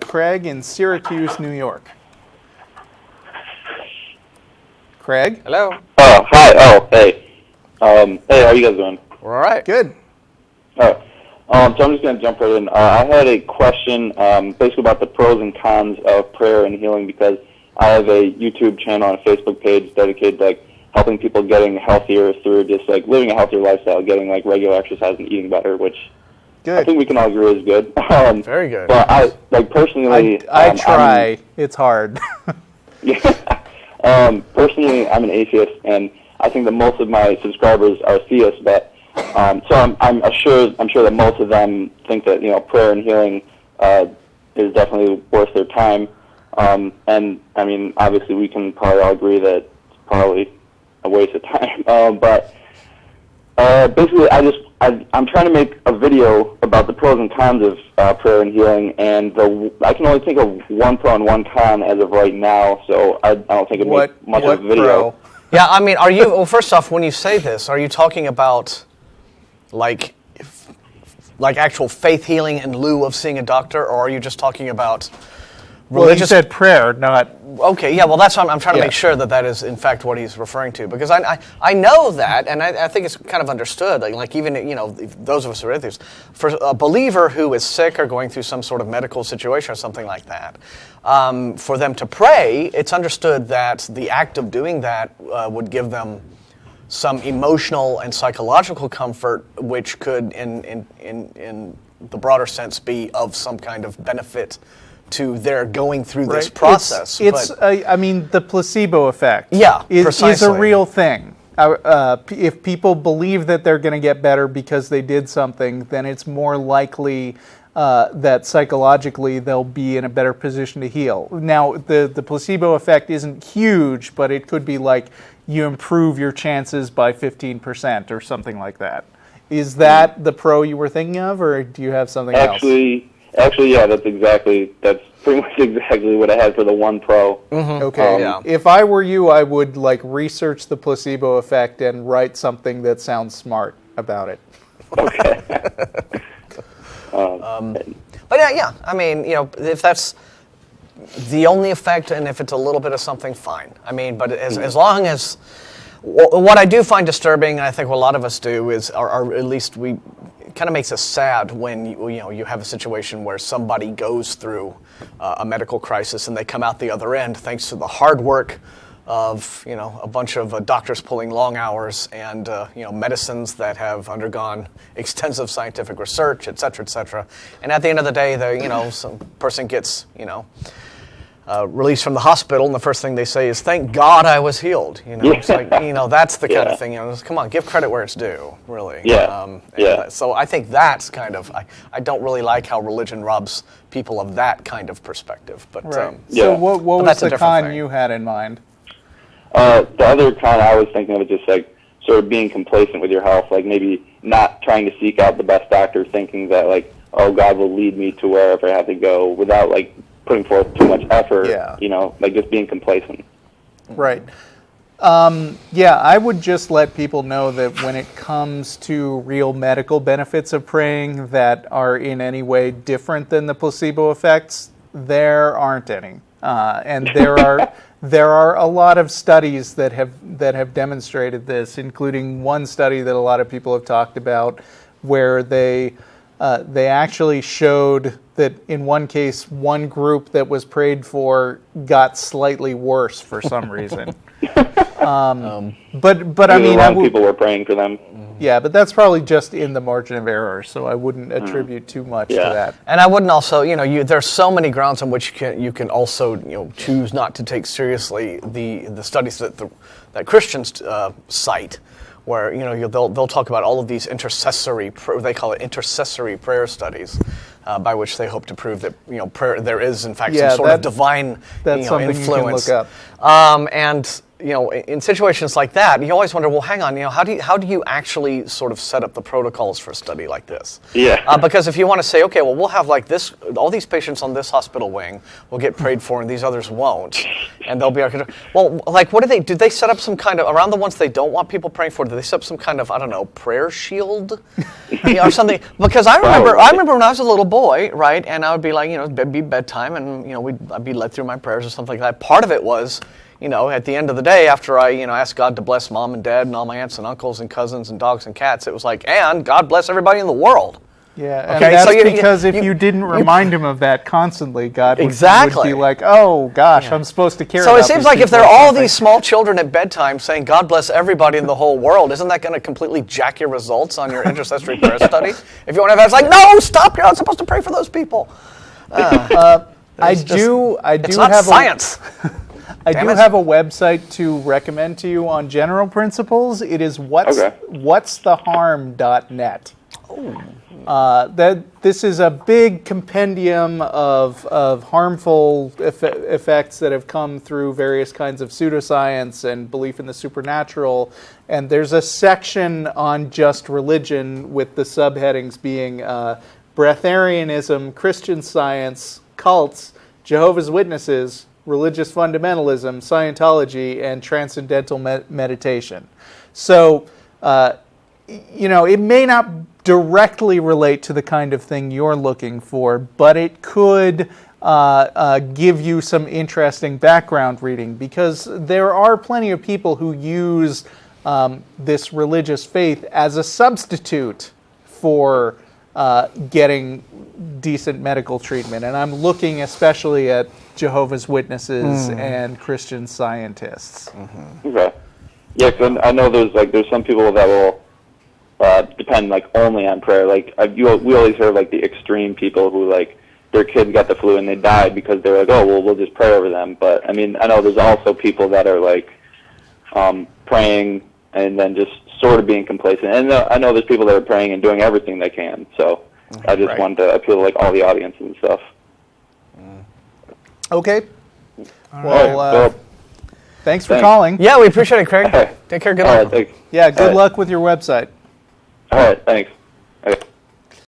Craig in Syracuse, New York. Craig? Hello. Oh, hi. Oh, hey. Hey, how you guys doing? We're all right. Good. So I'm just going to jump right in. I had a question basically about the pros and cons of prayer and healing, because I have a YouTube channel and a Facebook page dedicated to helping people getting healthier through just living a healthier lifestyle, getting regular exercise and eating better, which I think we can all agree is good. Very good. But I personally, I try. It's hard. Personally, I'm an atheist, and I think that most of my subscribers are theists. But so I'm sure that most of them think that prayer and healing is definitely worth their time. And I mean, obviously, we can probably all agree that it's probably a waste of time. But basically, I'm trying to make a video about the pros and cons of prayer and healing, and I can only think of one pro and one con as of right now. So I don't think it'd make much of a video. Pro? Yeah, I mean, well, first off, when you say this, are you talking about like actual faith healing in lieu of seeing a doctor, or are you just talking about religious? Well, you said prayer, not... Okay, yeah, well, that's what I'm trying to make sure that is, in fact, what he's referring to. Because I know that, and I think it's kind of understood. Like even, those of us who are atheists, for a believer who is sick or going through some sort of medical situation or something like that, for them to pray, it's understood that the act of doing that would give them some emotional and psychological comfort, which could, in the broader sense, be of some kind of benefit to their going through this process. I mean, the placebo effect is a real thing. If people believe that they're going to get better because they did something, then it's more likely that psychologically they'll be in a better position to heal. Now, the placebo effect isn't huge, but it could be like you improve your chances by 15% or something like that. Is that the pro you were thinking of, or do you have something else? Actually, yeah, that's pretty much exactly what I had for the one pro. Mm-hmm. Okay, if I were you, I would research the placebo effect and write something that sounds smart about it. Okay. But yeah, I mean, if that's the only effect, and if it's a little bit of something, fine. I mean, but as long as what I do find disturbing, and I think what a lot of us do is, or at least it kind of makes us sad when you have a situation where somebody goes through a medical crisis and they come out the other end thanks to the hard work of a bunch of doctors pulling long hours and medicines that have undergone extensive scientific research, et cetera, and at the end of the day, some person gets released from the hospital, and the first thing they say is, "Thank God I was healed." It's like that's the kind of thing. Come on, give credit where it's due, really. So I think that's kind of I don't really like how religion robs people of that kind of perspective. But so what was the con you had in mind? The other con I was thinking of is just sort of being complacent with your health, maybe not trying to seek out the best doctor, thinking that oh, God will lead me to wherever I have to go without putting forth too much effort, just being complacent. Right. I would just let people know that when it comes to real medical benefits of praying that are in any way different than the placebo effects, there aren't any. And there are a lot of studies that have demonstrated this, including one study that a lot of people have talked about, where they actually showed that in one case, one group that was prayed for got slightly worse for some reason. But I mean, people were praying for them. Yeah, but that's probably just in the margin of error, so I wouldn't attribute too much to that. And I wouldn't also, there's so many grounds on which you can also, choose not to take seriously the studies that Christians cite, where they'll talk about all of these they call it intercessory prayer studies, by which they hope to prove that prayer, there is in fact some sort of divine that's something influence. You can look up. in situations like that, you always wonder, well, hang on, how do you actually sort of set up the protocols for a study like this? Yeah. Because if you want to say, okay, well, we'll have like this, all these patients on this hospital wing will get prayed for, and these others won't, and they'll be well, like, what do they set up some kind of around the ones they don't want people praying for? Do they set up some kind of, I don't know, prayer shield, or something? Because I remember when I was a little boy, right, and I would be like, it'd be bedtime, and I'd be led through my prayers or something like that. Part of it was, at the end of the day, after I, asked God to bless mom and dad and all my aunts and uncles and cousins and dogs and cats, it was like, and God bless everybody in the world. Yeah, and that's because if you didn't remind him of that constantly, God would be like, oh, gosh, I'm supposed to care about So it these seems like if people there are or all something. these small children at bedtime saying, God bless everybody in the whole world, isn't that going to completely jack your results on your intercessory prayer study? If you want to have, it's like, no, stop, you're not supposed to pray for those people. I do It's not have science. I do have a website to recommend to you on general principles. It is whatstheharm.net. This is a big compendium of harmful effects that have come through various kinds of pseudoscience and belief in the supernatural. And there's a section on just religion with the subheadings being breatharianism, Christian Science, cults, Jehovah's Witnesses, religious fundamentalism, Scientology, and transcendental meditation. So, it may not directly relate to the kind of thing you're looking for, but it could give you some interesting background reading, because there are plenty of people who use this religious faith as a substitute for getting decent medical treatment. And I'm looking especially at Jehovah's Witnesses and Christian Scientists. Okay. Yeah, because I know there's some people that will depend only on prayer. We always hear the extreme people who their kid got the flu and they died because they're like, oh well, we'll just pray over them. But I mean, I know there's also people that are praying and then just sort of being complacent. And I know there's people that are praying and doing everything they can. So I just wanted to appeal to all the audience and stuff. Okay. Well, thanks for calling. Yeah, we appreciate it, Craig. Okay. Take care. Good All luck. right, thanks. Yeah, good luck with your website. All right, thanks. Okay.